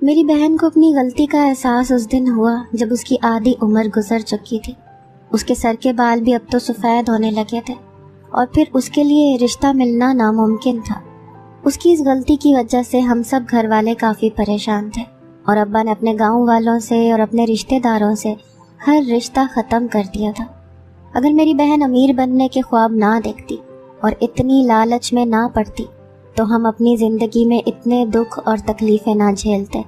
میری بہن کو اپنی غلطی کا احساس اس دن ہوا جب اس کی آدھی عمر گزر چکی تھی۔ اس کے سر کے بال بھی اب تو سفید ہونے لگے تھے اور پھر اس کے لیے رشتہ ملنا ناممکن تھا۔ اس کی اس غلطی کی وجہ سے ہم سب گھر والے کافی پریشان تھے اور ابا نے اپنے گاؤں والوں سے اور اپنے رشتہ داروں سے ہر رشتہ ختم کر دیا تھا۔ اگر میری بہن امیر بننے کے خواب نہ دیکھتی اور اتنی لالچ میں نہ پڑتی تو ہم اپنی زندگی میں اتنے دکھ اور تکلیفیں نہ جھیلتے،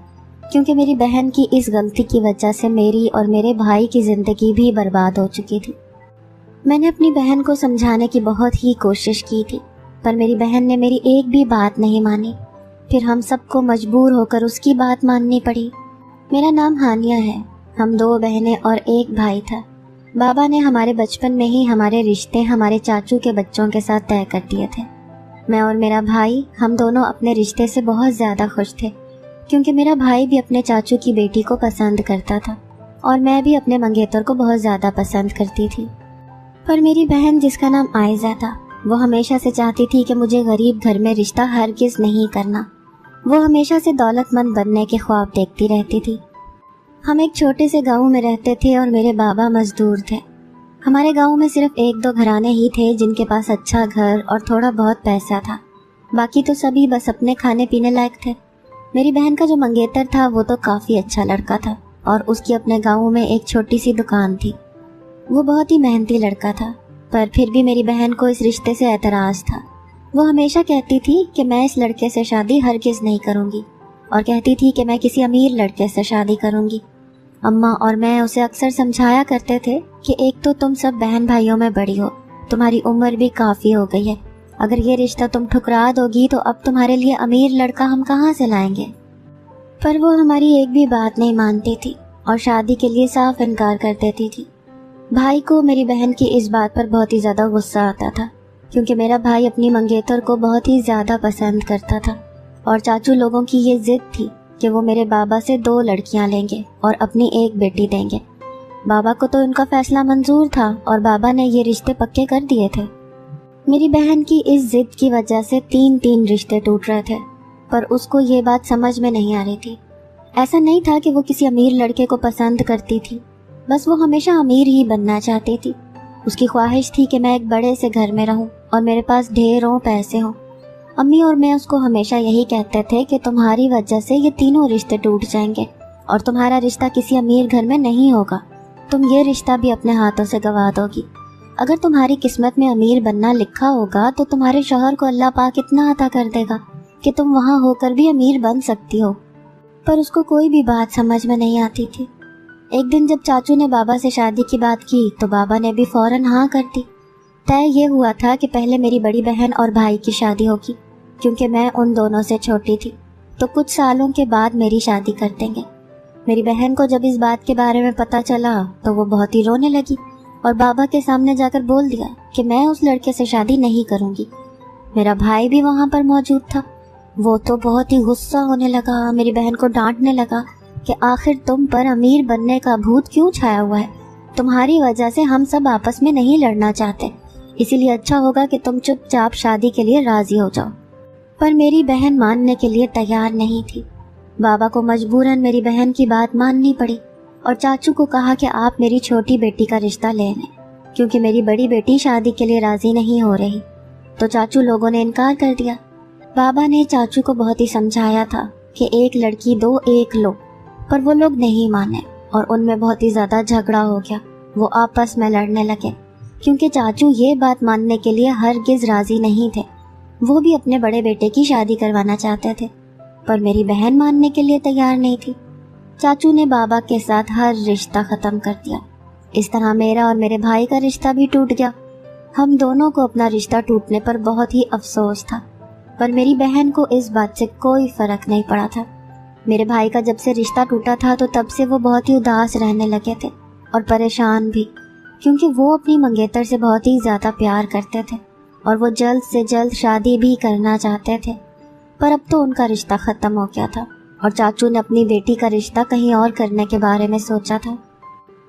کیونکہ میری بہن کی اس غلطی کی وجہ سے میری اور میرے بھائی کی زندگی بھی برباد ہو چکی تھی۔ میں نے اپنی بہن کو سمجھانے کی بہت ہی کوشش کی تھی، پر میری بہن نے میری ایک بھی بات نہیں مانی۔ پھر ہم سب کو مجبور ہو کر اس کی بات ماننی پڑی۔ میرا نام ہانیہ ہے، ہم 2 بہنیں اور 1 بھائی تھا۔ بابا نے ہمارے بچپن میں ہی ہمارے رشتے ہمارے چاچو کے بچوں کے ساتھ طے کر دیے تھے۔ میں اور میرا بھائی ہم دونوں اپنے رشتے سے بہت زیادہ خوش تھے، کیونکہ میرا بھائی بھی اپنے چاچو کی بیٹی کو پسند کرتا تھا اور میں بھی اپنے منگیتر کو بہت زیادہ پسند کرتی تھی۔ پر میری بہن، جس کا نام عائزہ تھا، وہ ہمیشہ سے چاہتی تھی کہ مجھے غریب گھر میں رشتہ ہرگز نہیں کرنا۔ وہ ہمیشہ سے دولت مند بننے کے خواب دیکھتی رہتی تھی۔ ہم ایک چھوٹے سے گاؤں میں رہتے تھے اور میرے بابا مزدور تھے۔ ہمارے گاؤں میں صرف 1-2 گھرانے ہی تھے جن کے پاس اچھا گھر اور تھوڑا بہت پیسہ تھا، باقی تو سبھی بس اپنے کھانے پینے لائق تھے۔ میری بہن کا جو منگیتر تھا وہ تو کافی اچھا لڑکا تھا اور اس کی اپنے گاؤں میں ایک چھوٹی سی دکان تھی۔ وہ بہت ہی محنتی لڑکا تھا، پر پھر بھی میری بہن کو اس رشتے سے اعتراض تھا۔ وہ ہمیشہ کہتی تھی کہ میں اس لڑکے سے شادی ہرگز نہیں کروں گی، اور کہتی تھی کہ میں کسی امیر لڑکے سے شادی کروں گی۔ اماں اور میں اسے اکثر سمجھایا کرتے تھے کہ ایک تو تم سب بہن بھائیوں میں بڑی ہو، تمہاری عمر بھی کافی ہو گئی ہے، اگر یہ رشتہ تم ٹھکرا دو گی تو اب تمہارے لیے امیر لڑکا ہم کہاں سے لائیں گے؟ پر وہ ہماری ایک بھی بات نہیں مانتی تھی اور شادی کے لیے صاف انکار کر دیتی تھی۔ بھائی کو میری بہن کی اس بات پر بہت ہی زیادہ غصہ آتا تھا، کیونکہ میرا بھائی اپنی منگیتر کو بہت ہی زیادہ پسند کرتا تھا اور چاچو لوگوں کی یہ ضد تھی کہ وہ میرے بابا سے 2 لڑکیاں لیں گے اور اپنی 1 بیٹی دیں گے۔ بابا کو تو ان کا فیصلہ منظور تھا اور بابا نے یہ رشتے پکے کر دیے تھے۔ میری بہن کی اس ضد کی وجہ سے 3 رشتے ٹوٹ رہے تھے، پر اس کو یہ بات سمجھ میں نہیں آ رہی تھی۔ ایسا نہیں تھا کہ وہ کسی امیر لڑکے کو پسند کرتی تھی، بس وہ ہمیشہ امیر ہی بننا چاہتی تھی۔ اس کی خواہش تھی کہ میں ایک بڑے سے گھر میں رہوں اور میرے پاس ڈھیروں پیسے ہوں۔ امی اور میں اس کو ہمیشہ یہی کہتے تھے کہ تمہاری وجہ سے یہ 3 رشتے ٹوٹ جائیں گے اور تمہارا رشتہ کسی امیر گھر میں نہیں ہوگا، تم یہ رشتہ بھی اپنے ہاتھوں سے گنوا دو گی۔ اگر تمہاری قسمت میں امیر بننا لکھا ہوگا تو تمہارے شوہر کو اللہ پاک اتنا عطا کر دے گا کہ تم وہاں ہو کر بھی امیر بن سکتی ہو۔ پر اس کو کوئی بھی بات سمجھ میں نہیں آتی تھی۔ ایک دن جب چاچو نے بابا سے شادی کی بات کی تو بابا نے بھی فوراً ہاں کر دی۔ طے یہ ہوا تھا کہ پہلے میری بڑی بہن اور بھائی کی شادی ہوگی، کیونکہ میں ان دونوں سے چھوٹی تھی، تو کچھ سالوں کے بعد میری شادی کر دیں گے۔ میری بہن کو جب اس بات کے بارے میں پتہ چلا تو وہ بہت ہی رونے لگی اور بابا کے سامنے جا کر بول دیا کہ میں اس لڑکے سے شادی نہیں کروں گی۔ میرا بھائی بھی وہاں پر موجود تھا، وہ تو بہت ہی غصہ ہونے لگا، میری بہن کو ڈانٹنے لگا کہ آخر تم پر امیر بننے کا بھوت کیوں چھایا ہوا ہے؟ تمہاری وجہ سے ہم سب آپس میں نہیں لڑنا چاہتے، اسی لیے اچھا ہوگا کہ تم چپ چاپ شادی کے لیے راضی ہو جاؤ۔ پر میری بہن ماننے کے لیے تیار نہیں تھی۔ بابا کو مجبوراً میری بہن کی بات ماننی پڑی اور چاچو کو کہا کہ آپ میری چھوٹی بیٹی کا رشتہ لے لیں، کیونکہ میری بڑی بیٹی شادی کے لیے راضی نہیں ہو رہی۔ تو چاچو لوگوں نے انکار کر دیا۔ بابا نے چاچو کو بہت ہی سمجھایا تھا کہ 1 لڑکی دو 1 لو، پر وہ لوگ نہیں مانے اور ان میں بہت ہی زیادہ جھگڑا ہو گیا۔ وہ آپس میں لڑنے لگے کیونکہ چاچو یہ بات ماننے کے لیے ہرگز راضی نہیں تھے۔ وہ بھی اپنے بڑے بیٹے کی شادی کروانا چاہتے تھے، پر میری بہن ماننے کے لیے تیار نہیں تھی۔ چاچو نے بابا کے ساتھ ہر رشتہ ختم کر دیا۔ اس طرح میرا اور میرے بھائی کا رشتہ بھی ٹوٹ گیا۔ ہم دونوں کو اپنا رشتہ ٹوٹنے پر بہت ہی افسوس تھا، پر میری بہن کو اس بات سے کوئی فرق نہیں پڑا تھا۔ میرے بھائی کا جب سے رشتہ ٹوٹا تھا تو تب سے وہ بہت ہی اداس رہنے لگے تھے اور پریشان بھی، کیونکہ وہ اپنی منگیتر سے بہت ہی زیادہ پیار کرتے تھے اور وہ جلد سے جلد شادی بھی کرنا چاہتے تھے۔ پر اب تو ان کا رشتہ ختم ہو گیا تھا اور چاچو نے اپنی بیٹی کا رشتہ کہیں اور کرنے کے بارے میں سوچا تھا۔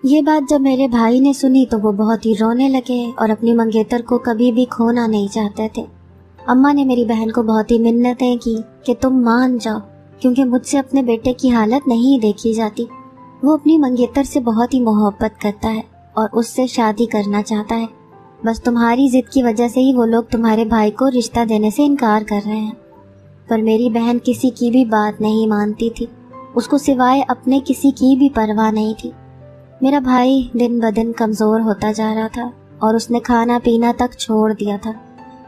یہ بات جب میرے بھائی نے سنی تو وہ بہت ہی رونے لگے اور اپنی منگیتر کو کبھی بھی کھونا نہیں چاہتے تھے۔ اماں نے میری بہن کو بہت ہی منتیں کی کہ تم مان جاؤ، کیونکہ مجھ سے اپنے بیٹے کی حالت نہیں دیکھی جاتی۔ وہ اپنی منگیتر سے بہت ہی محبت کرتا ہے اور اس سے شادی کرنا چاہتا ہے، بس تمہاری ضد کی وجہ سے ہی وہ لوگ تمہارے بھائی کو رشتہ دینے سے انکار کر رہے ہیں۔ پر میری بہن کسی کی بھی بات نہیں مانتی تھی، اس کو سوائے اپنے کسی کی بھی پرواہ نہیں تھی۔ میرا بھائی دن بدن کمزور ہوتا جا رہا تھا اور اس نے کھانا پینا تک چھوڑ دیا تھا۔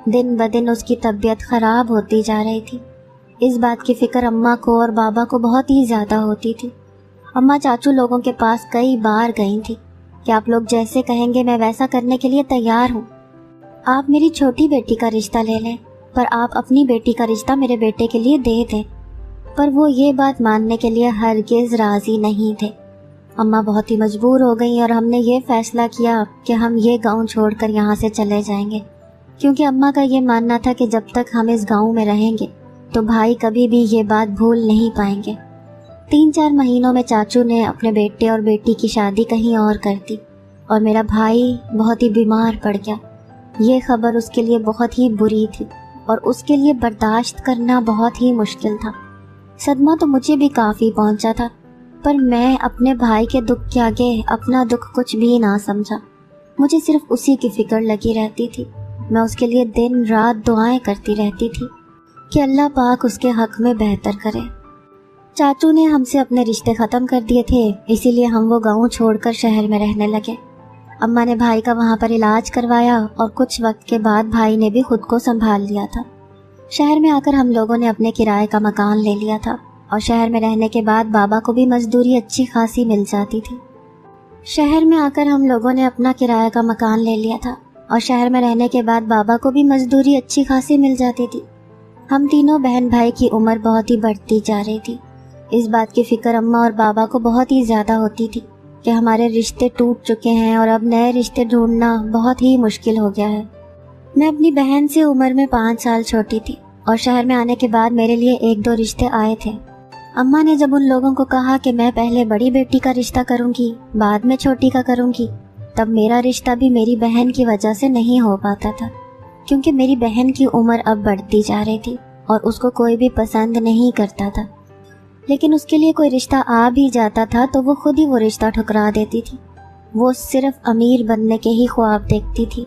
دن بدن اس کی طبیعت خراب ہوتی جا رہی تھی۔ اس بات کی فکر اماں کو اور بابا کو بہت ہی زیادہ ہوتی تھی۔ اماں چاچو لوگوں کے پاس کئی بار گئی تھی کہ آپ لوگ جیسے کہیں گے میں ویسا کرنے کے لیے تیار ہوں۔ آپ میری چھوٹی بیٹی کا رشتہ لے لیں، پر آپ اپنی بیٹی کا رشتہ میرے بیٹے کے لیے دے دیں۔ پر وہ یہ بات ماننے کے لیے ہرگز راضی نہیں تھے۔ اماں بہت ہی مجبور ہو گئیں اور ہم نے یہ فیصلہ کیا کہ ہم یہ گاؤں چھوڑ کر یہاں سے چلے جائیں گے، کیونکہ اماں کا یہ ماننا تھا کہ جب تک ہم اس گاؤں میں رہیں گے تو بھائی کبھی بھی یہ بات بھول نہیں پائیں گے۔ 3-4 مہینوں میں چاچو نے اپنے بیٹے اور بیٹی کی شادی کہیں اور کر دی اور میرا بھائی بہت ہی بیمار پڑ گیا۔ یہ خبر اس کے لیے بہت ہی بری تھی اور اس کے لیے برداشت کرنا بہت ہی مشکل تھا۔ صدمہ تو مجھے بھی کافی پہنچا تھا، پر میں اپنے بھائی کے دکھ کے آگے اپنا دکھ کچھ بھی نہ سمجھا۔ مجھے صرف اسی کی فکر لگی رہتی تھی۔ میں اس کے لیے دن رات دعائیں کرتی رہتی تھی کہ اللہ پاک اس کے حق میں بہتر کرے۔ چاچو نے ہم سے اپنے رشتے ختم کر دیے تھے، اسی لیے ہم وہ گاؤں چھوڑ کر شہر میں رہنے لگے۔ اماں نے بھائی کا وہاں پر علاج کروایا اور کچھ وقت کے بعد بھائی نے بھی خود کو سنبھال لیا تھا۔ شہر میں آ کر ہم لوگوں نے اپنے کرائے کا مکان لے لیا تھا اور شہر میں رہنے کے بعد بابا کو بھی مزدوری اچھی خاصی مل جاتی تھی۔ شہر میں آ کر ہم لوگوں نے اپنا کرایہ کا مکان لے لیا تھا اور شہر میں رہنے کے بعد بابا کو بھی مزدوری اچھی خاصی مل جاتی تھی۔ ہم تینوں بہن بھائی کی عمر بہت ہی بڑھتی جا رہی تھی۔ اس بات کی فکر اماں اور بابا کو بہت ہی زیادہ ہوتی تھی کہ ہمارے رشتے ٹوٹ چکے ہیں اور اب نئے رشتے ڈھونڈنا بہت ہی مشکل ہو گیا ہے۔ میں اپنی بہن سے عمر میں 5 سال چھوٹی تھی اور شہر میں آنے کے بعد میرے لیے 1-2 رشتے آئے تھے۔ اماں نے جب ان لوگوں کو کہا کہ میں پہلے بڑی بیٹی کا رشتہ کروں گی، بعد میں چھوٹی کا کروں گی، تب میرا رشتہ بھی میری بہن کی وجہ سے نہیں ہو پاتا تھا، کیونکہ میری بہن کی عمر اب بڑھتی جا رہی تھی اور اس کو کوئی بھی پسند نہیں کرتا تھا۔ لیکن اس کے لیے کوئی رشتہ آ بھی جاتا تھا تو وہ خود ہی وہ رشتہ ٹھکرا دیتی تھی۔ وہ صرف امیر بننے کے ہی خواب دیکھتی تھی۔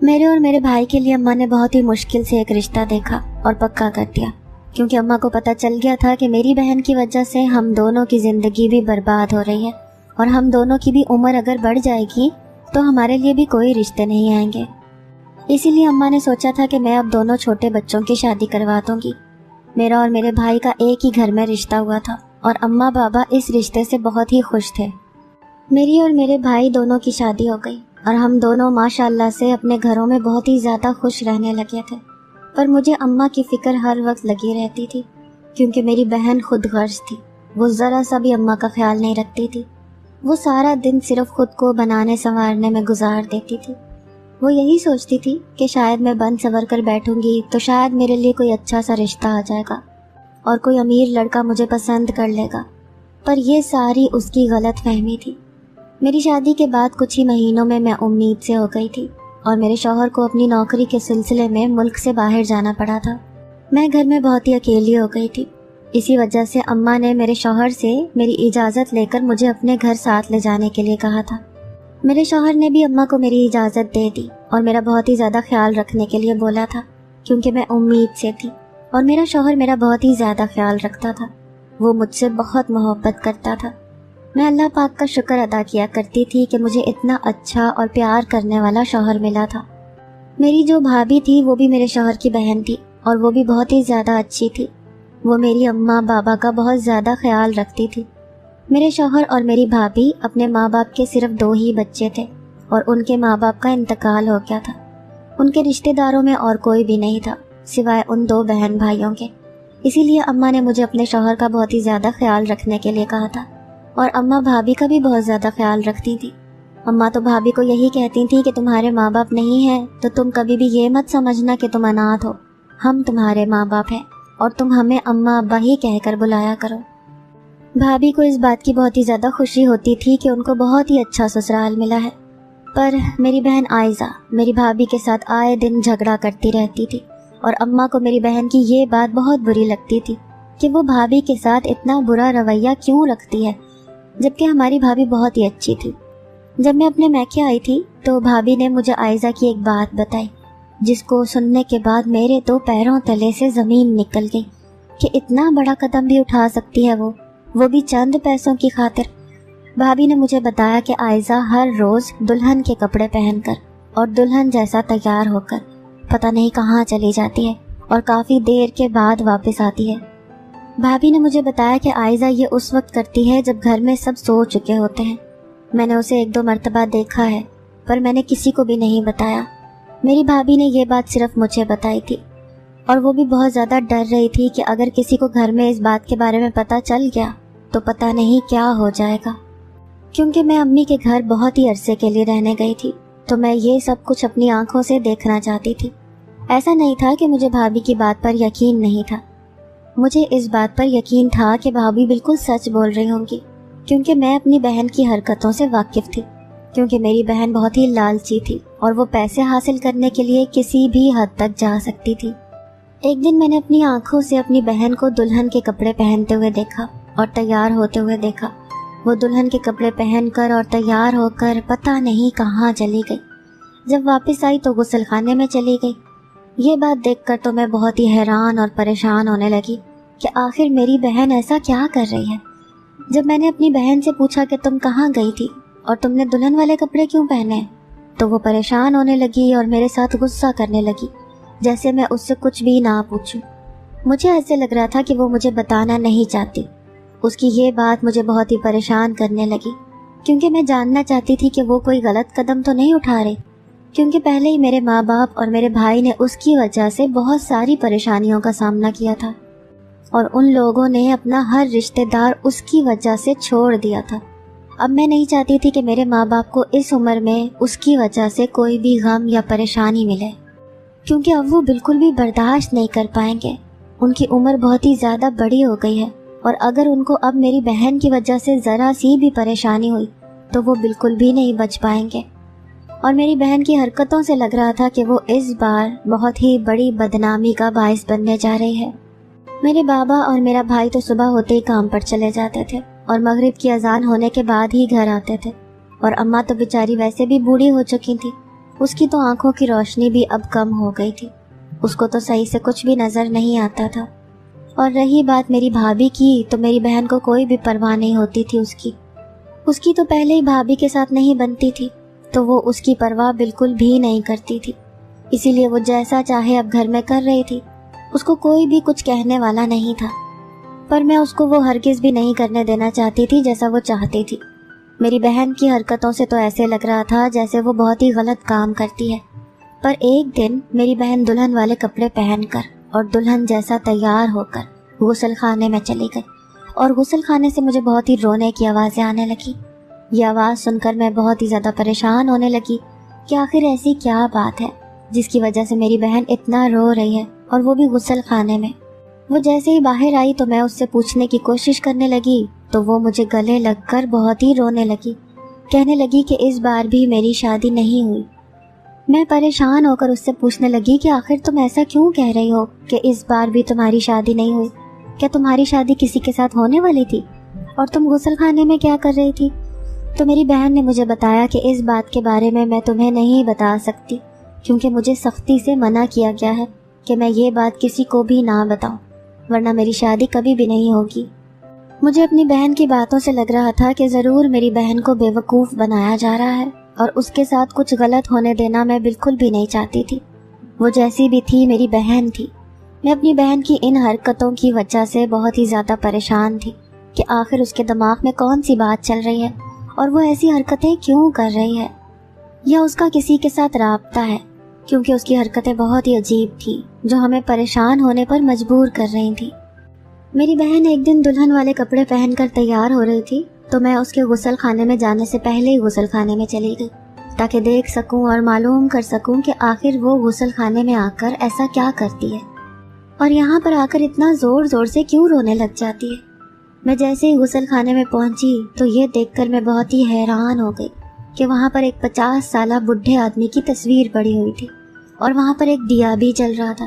میرے اور میرے بھائی کے لیے اماں نے بہت ہی مشکل سے ایک رشتہ دیکھا اور پکا کر دیا، کیونکہ اماں کو پتہ چل گیا تھا کہ میری بہن کی وجہ سے ہم دونوں کی زندگی بھی برباد ہو رہی ہے اور ہم دونوں کی بھی عمر اگر بڑھ جائے گی تو ہمارے لیے بھی کوئی رشتے نہیں آئیں گے۔ اسی لیے اماں نے سوچا تھا کہ میں اب دونوں چھوٹے بچوں کی شادی کروا دوں گی۔ میرا اور میرے بھائی کا ایک ہی گھر میں رشتہ ہوا تھا اور اماں بابا اس رشتے سے بہت ہی خوش تھے۔ میری اور میرے بھائی دونوں کی شادی ہو گئی اور ہم دونوں ماشاءاللہ سے اپنے گھروں میں بہت ہی زیادہ خوش رہنے لگے تھے۔ پر مجھے اماں کی فکر ہر وقت لگی رہتی تھی، کیونکہ میری بہن خود غرض تھی۔ وہ ذرا سا بھی اماں کا خیال نہیں رکھتی تھی۔ وہ سارا دن صرف خود کو بنانے سنوارنے میں گزار دیتی تھی۔ وہ یہی سوچتی تھی کہ شاید میں بن سنور کر بیٹھوں گی تو شاید میرے لیے کوئی اچھا سا رشتہ آ جائے گا اور کوئی امیر لڑکا مجھے پسند کر لے گا، پر یہ ساری اس کی غلط فہمی تھی۔ میری شادی کے بعد کچھ ہی مہینوں میں امید سے ہو گئی تھی اور میرے شوہر کو اپنی نوکری کے سلسلے میں ملک سے باہر جانا پڑا تھا۔ میں گھر میں بہت ہی اکیلی ہو گئی تھی۔ اسی وجہ سے اماں نے میرے شوہر سے میری اجازت لے کر مجھے اپنے گھر ساتھ لے جانے کے لیے کہا تھا۔ میرے شوہر نے بھی اماں کو میری اجازت دے دی اور میرا بہت ہی زیادہ خیال رکھنے کے لیے بولا تھا، کیونکہ میں امید سے تھی اور میرا شوہر میرا بہت ہی زیادہ خیال رکھتا تھا۔ وہ مجھ سے بہت محبت کرتا تھا۔ میں اللہ پاک کا شکر ادا کیا کرتی تھی کہ مجھے اتنا اچھا اور پیار کرنے والا شوہر ملا تھا۔ میری جو بھابھی تھی وہ بھی میرے شوہر کی بہن تھی اور وہ بھی بہت ہی زیادہ اچھی تھی۔ وہ میری اماں بابا کا بہت زیادہ خیال رکھتی تھی۔ میرے شوہر اور میری بھابھی اپنے ماں باپ کے صرف 2 ہی بچے تھے اور ان کے ماں باپ کا انتقال ہو گیا تھا۔ ان کے رشتہ داروں میں اور کوئی بھی نہیں تھا سوائے ان 2 بہن بھائیوں کے۔ اسی لیے اماں نے مجھے اپنے شوہر کا بہت ہی زیادہ خیال رکھنے کے لیے کہا تھا اور اماں بھابھی کا بھی بہت زیادہ خیال رکھتی تھی۔ اماں تو بھابھی کو یہی کہتی تھی کہ تمہارے ماں باپ نہیں ہیں تو تم کبھی بھی یہ مت سمجھنا کہ تم اناتھ ہو، ہم تمہارے ماں باپ ہیں اور تم ہمیں اماں ابا ہی کہہ کر بلایا کرو۔ بھابھی کو اس بات کی بہت ہی زیادہ خوشی ہوتی تھی کہ ان کو بہت ہی اچھا سسرال ملا ہے، پر میری بہن آئزہ میری بھابھی کے ساتھ آئے دن جھگڑا کرتی رہتی تھی اور اماں کو میری بہن کی یہ بات بہت بری لگتی تھی کہ وہ بھابھی کے ساتھ اتنا برا رویہ کیوں رکھتی ہے، جبکہ ہماری بھابھی بہت ہی اچھی تھی۔ جب میں اپنے میکے آئی تھی تو بھابھی نے مجھے عائزہ کی ایک بات بتائی، جس کو سننے کے بعد میرے تو پیروں تلے سے زمین نکل گئی کہ اتنا بڑا قدم بھی اٹھا سکتی ہے وہ بھی چند پیسوں کی خاطر۔ بھابھی نے مجھے بتایا کہ عائزہ ہر روز دلہن کے کپڑے پہن کر اور دلہن جیسا تیار ہو کر پتہ نہیں کہاں چلی جاتی ہے اور کافی دیر کے بعد واپس آتی ہے۔ بھابھی نے مجھے بتایا کہ عائزہ یہ اس وقت کرتی ہے جب گھر میں سب سو چکے ہوتے ہیں۔ میں نے اسے 1-2 مرتبہ دیکھا ہے، پر میں نے کسی کو بھی نہیں بتایا۔ میری بھابھی نے یہ بات صرف مجھے بتائی تھی، اور وہ بھی بہت زیادہ ڈر رہی تھی کہ اگر کسی کو گھر میں اس بات کے بارے میں پتہ چل گیا تو پتہ نہیں کیا ہو جائے گا۔ کیونکہ میں امی کے گھر بہت ہی عرصے کے لیے رہنے گئی تھی تو میں یہ سب کچھ اپنی آنکھوں سے دیکھنا چاہتی تھی۔ ایسا نہیں تھا کہ مجھے بھابھی کی بات پر یقین نہیں تھا، مجھے اس بات پر یقین تھا کہ بھابھی بالکل سچ بول رہی ہوں گی، کیونکہ میں اپنی بہن کی حرکتوں سے واقف تھی۔ کیونکہ میری بہن بہت ہی لالچی تھی اور وہ پیسے حاصل کرنے کے لیے کسی بھی حد تک جا سکتی تھی۔ ایک دن میں نے اپنی آنکھوں سے اپنی بہن کو دلہن کے کپڑے پہنتے ہوئے دیکھا اور تیار ہوتے ہوئے دیکھا۔ وہ دلہن کے کپڑے پہن کر اور تیار ہو کر پتہ نہیں کہاں چلی گئی۔ جب واپس آئی تو غسل خانے میں چلی گئی۔ یہ بات دیکھ کر تو میں بہت ہی حیران اور پریشان ہونے لگی کہ آخر میری بہن ایسا کیا کر رہی ہے۔ جب میں نے اپنی بہن سے پوچھا کہ تم کہاں گئی تھی اور تم نے دلہن والے کپڑے کیوں پہنے، تو وہ پریشان ہونے لگی اور میرے ساتھ غصہ کرنے لگی، جیسے میں اس سے کچھ بھی نہ پوچھوں۔ مجھے ایسے لگ رہا تھا کہ وہ مجھے بتانا نہیں چاہتی۔ اس کی یہ بات مجھے بہت ہی پریشان کرنے لگی، کیونکہ میں جاننا چاہتی تھی کہ وہ کوئی غلط قدم تو نہیں اٹھا رہے، کیونکہ پہلے ہی میرے ماں باپ اور میرے بھائی نے اس کی وجہ سے بہت ساری پریشانیوں کا سامنا کیا تھا، اور ان لوگوں نے اپنا ہر رشتہ دار اس کی وجہ سے چھوڑ دیا تھا۔ اب میں نہیں چاہتی تھی کہ میرے ماں باپ کو اس عمر میں اس کی وجہ سے کوئی بھی غم یا پریشانی ملے، کیونکہ اب وہ بالکل بھی برداشت نہیں کر پائیں گے۔ ان کی عمر بہت ہی زیادہ بڑی ہو گئی ہے، اور اگر ان کو اب میری بہن کی وجہ سے ذرا سی بھی پریشانی ہوئی تو وہ بالکل بھی نہیں بچ پائیں گے۔ اور میری بہن کی حرکتوں سے لگ رہا تھا کہ وہ اس بار بہت ہی بڑی بدنامی کا باعث بننے جا رہی ہے۔ میرے بابا اور میرا بھائی تو صبح ہوتے ہی کام پر چلے جاتے تھے اور مغرب کی اذان ہونے کے بعد ہی گھر آتے تھے، اور اماں تو بیچاری ویسے بھی بوڑھی ہو چکی تھی، اس کی تو آنکھوں کی روشنی بھی اب کم ہو گئی تھی، اس کو تو صحیح سے کچھ بھی نظر نہیں آتا تھا۔ اور رہی بات میری بھابھی کی، تو میری بہن کو کوئی بھی پرواہ نہیں ہوتی تھی اس کی تو پہلے ہی بھابھی کے ساتھ نہیں بنتی تھی، تو وہ اس کی پرواہ بالکل بھی نہیں کرتی تھی، اسی لیے وہ جیسا چاہے اب گھر میں کر رہی تھی، اس کو کوئی بھی کچھ کہنے والا نہیں تھا۔ پر میں اس کو وہ ہرگز بھی نہیں کرنے دینا چاہتی تھی جیسا وہ چاہتی تھی۔ میری بہن کی حرکتوں سے تو ایسے لگ رہا تھا جیسے وہ بہت ہی غلط کام کرتی ہے۔ پر ایک دن میری بہن دلہن والے کپڑے پہن کر اور دلہن جیسا تیار ہو کر غسل خانے میں چلی گئی، اور غسل خانے سے مجھے بہت ہی رونے کی آوازیں آنے لگی۔ یہ آواز سن کر میں بہت ہی زیادہ پریشان ہونے لگی کہ آخر ایسی کیا بات ہے جس کی وجہ سے میری بہن اتنا رو رہی ہے، اور وہ بھی غسل خانے میں۔ وہ جیسے ہی باہر آئی تو میں اس سے پوچھنے کی کوشش کرنے لگی تو وہ مجھے گلے لگ کر بہت ہی رونے لگی، کہنے لگی کہ اس بار بھی میری شادی نہیں ہوئی۔ میں پریشان ہو کر اس سے پوچھنے لگی کہ آخر تم ایسا کیوں کہہ رہی ہو کہ اس بار بھی تمہاری شادی نہیں ہوئی؟ کیا تمہاری شادی کسی کے ساتھ ہونے والی تھی؟ اور تم غسل خانے میں کیا کر رہی تھی؟ تو میری بہن نے مجھے بتایا کہ اس بات کے بارے میں تمہیں نہیں بتا سکتی، کیونکہ مجھے سختی سے منع کیا گیا ہے کہ میں یہ بات کسی کو بھی نہ بتاؤں، ورنہ میری شادی کبھی بھی نہیں ہوگی۔ مجھے اپنی بہن کی باتوں سے لگ رہا تھا کہ ضرور میری بہن کو بے وقوف بنایا جا رہا ہے، اور اس کے ساتھ کچھ غلط ہونے دینا میں بالکل بھی نہیں چاہتی تھی۔ وہ جیسی بھی تھی میری بہن تھی۔ میں اپنی بہن کی ان حرکتوں کی وجہ سے بہت ہی زیادہ پریشان تھی کہ آخر اس کے دماغ میں کون سی بات چل رہی ہے، اور وہ ایسی حرکتیں کیوں کر رہی ہے، یا اس کا کسی کے ساتھ رابطہ ہے، کیونکہ اس کی حرکتیں بہت ہی عجیب تھی جو ہمیں پریشان ہونے پر مجبور کر رہی تھی۔ میری بہن ایک دن دلہن والے کپڑے پہن کر تیار ہو رہی تھی تو میں اس کے غسل خانے میں جانے سے پہلے ہی غسل خانے میں چلی گئی تاکہ دیکھ سکوں اور معلوم کر سکوں کہ آخر وہ غسل خانے میں آ کر ایسا کیا کرتی ہے، اور یہاں پر آ کر اتنا زور زور سے کیوں رونے لگ جاتی ہے۔ میں جیسے ہی غسل خانے میں پہنچی تو یہ دیکھ کر میں بہت ہی حیران ہو گئی کہ وہاں پر ایک 50 سالہ بڈھے آدمی کی تصویر پڑی ہوئی تھی، اور وہاں پر ایک دیا بھی جل رہا تھا۔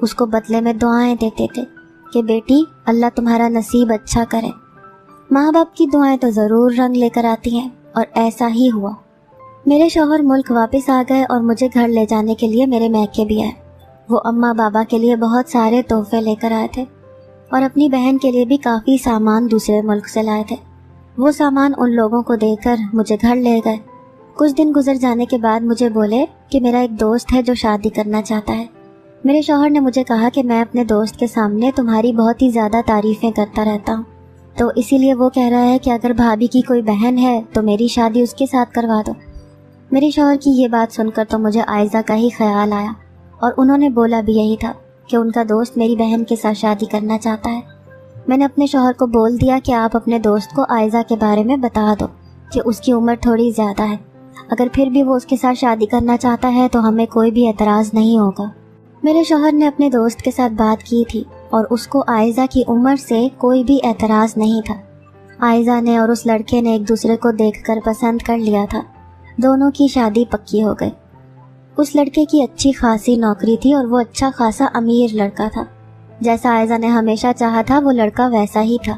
اس کو بدلے میں دعائیں دیتے تھے کہ بیٹی اللہ تمہارا نصیب اچھا کرے۔ ماں باپ کی دعائیں تو ضرور رنگ لے کر آتی ہیں، اور ایسا ہی ہوا۔ میرے شوہر ملک واپس آ گئے اور مجھے گھر لے جانے کے لیے میرے میکے بھی آئے۔ وہ اماں بابا کے لیے بہت سارے تحفے لے کر آئے تھے اور اپنی بہن کے لیے بھی کافی سامان دوسرے ملک سے لائے تھے۔ وہ سامان ان لوگوں کو دے کر مجھے گھر لے گئے۔ کچھ دن گزر جانے کے بعد مجھے بولے کہ میرا ایک دوست ہے جو شادی کرنا چاہتا ہے۔ میرے شوہر نے مجھے کہا کہ میں اپنے دوست کے سامنے تمہاری بہت ہی زیادہ تعریفیں کرتا رہتا ہوں، تو اسی لیے وہ کہہ رہا ہے کہ اگر بھابھی کی کوئی بہن ہے تو میری شادی اس کے ساتھ کروا دو۔ میرے شوہر کی یہ بات سن کر تو مجھے عائزہ کا ہی خیال آیا، اور انہوں نے بولا بھی یہی تھا کہ ان کا دوست میری بہن کے ساتھ شادی کرنا چاہتا ہے۔ میں نے اپنے شوہر کو بول دیا کہ آپ اپنے دوست کو عائزہ کے بارے میں بتا دو کہ اس کی عمر تھوڑی زیادہ ہے، اگر پھر بھی وہ اس کے ساتھ شادی کرنا چاہتا ہے تو ہمیں کوئی بھی اعتراض نہیں ہوگا۔ میرے شوہر نے اپنے دوست کے ساتھ بات کی تھی اور اس کو عائزہ کی عمر سے کوئی بھی اعتراض نہیں تھا۔ عائزہ نے اور اس لڑکے نے ایک دوسرے کو دیکھ کر پسند کر لیا تھا۔ دونوں کی شادی پکی ہو گئی۔ اس لڑکے کی اچھی خاصی نوکری تھی اور وہ اچھا خاصا امیر لڑکا تھا۔ جیسا عائزہ نے ہمیشہ چاہا تھا وہ لڑکا ویسا ہی تھا۔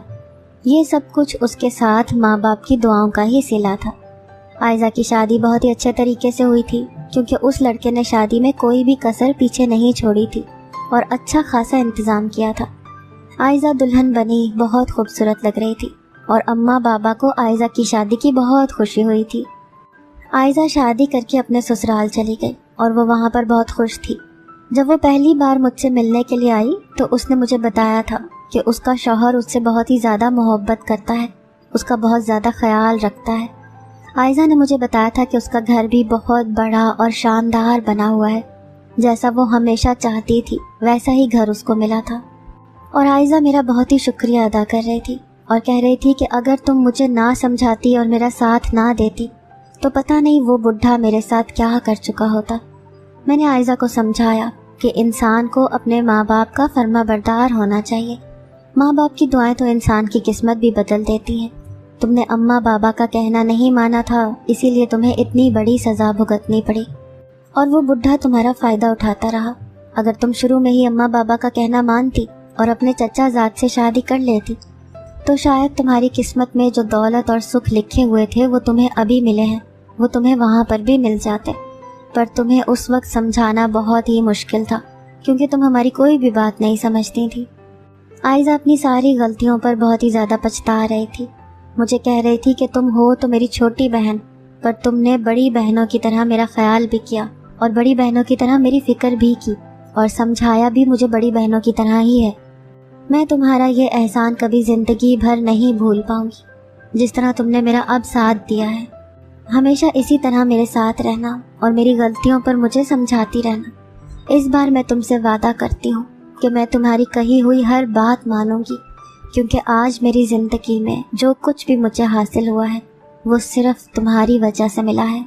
یہ سب کچھ اس کے ساتھ ماں باپ کی دعاؤں کا ہی صلہ تھا۔ عائزہ کی شادی بہت ہی اچھے طریقے سے ہوئی تھی کیونکہ اس لڑکے نے شادی میں کوئی بھی کسر پیچھے نہیں چھوڑی تھی اور اچھا خاصا انتظام کیا تھا۔ عائزہ دلہن بنی بہت خوبصورت لگ رہی تھی اور اماں بابا کو عائزہ کی شادی کی بہت خوشی ہوئی تھی۔ عائزہ شادی کر کے اپنے سسرال چلی گئی اور وہ وہاں پر بہت خوش تھی۔ جب وہ پہلی بار مجھ سے ملنے کے لیے آئی تو اس نے مجھے بتایا تھا کہ اس کا شوہر اس سے بہت ہی زیادہ محبت کرتا ہے، اس کا بہت زیادہ خیال رکھتا ہے۔ عائزہ نے مجھے بتایا تھا کہ اس کا گھر بھی بہت بڑا اور شاندار بنا ہوا ہے، جیسا وہ ہمیشہ چاہتی تھی ویسا ہی گھر اس کو ملا تھا۔ اور عائزہ میرا بہت ہی شکریہ ادا کر رہی تھی اور کہہ رہی تھی کہ اگر تم مجھے نہ سمجھاتی اور میرا ساتھ نہ دیتی تو پتہ نہیں وہ بڈھا میرے ساتھ کیا کر چکا ہوتا۔ میں نے عائزہ کو سمجھایا کہ انسان کو اپنے ماں باپ کا فرما بردار ہونا چاہیے۔ ماں باپ کی دعائیں تو انسان کی قسمت بھی بدل دیتی ہیں۔ تم نے اماں بابا کا کہنا نہیں مانا تھا، اسی لیے تمہیں اتنی بڑی سزا بھگتنی پڑی، اور وہ بڈھا تمہارا فائدہ اٹھاتا رہا۔ اگر تم شروع میں ہی اماں بابا کا کہنا مانتی اور اپنے چچا زاد سے شادی کر لیتی تو شاید تمہاری قسمت میں جو دولت اور سکھ لکھے ہوئے تھے وہ تمہیں ابھی ملے ہیں، وہ تمہیں وہاں پر بھی مل جاتے، پر تمہیں اس وقت سمجھانا بہت ہی مشکل تھا کیونکہ تم ہماری کوئی بھی بات نہیں سمجھتی تھی۔ عائزہ اپنی ساری غلطیوں پر بہت ہی زیادہ پچھتا رہی تھی۔ مجھے کہہ رہی تھی کہ تم ہو تو میری چھوٹی بہن، پر تم نے بڑی بہنوں کی طرح میرا خیال بھی کیا اور بڑی بہنوں کی طرح میری فکر بھی کی اور سمجھایا بھی مجھے بڑی بہنوں کی طرح ہی ہے۔ میں تمہارا یہ احسان کبھی زندگی بھر نہیں بھول پاؤں گی، جس طرح تم نے میرا اب ساتھ دیا ہے۔ ہمیشہ اسی طرح میرے ساتھ رہنا اور میری غلطیوں پر مجھے سمجھاتی رہنا۔ اس بار میں تم سے وعدہ کرتی ہوں کہ میں تمہاری کہی ہوئی ہر بات مانوں گی، کیونکہ آج میری زندگی میں جو کچھ بھی مجھے حاصل ہوا ہے وہ صرف تمہاری وجہ سے ملا ہے۔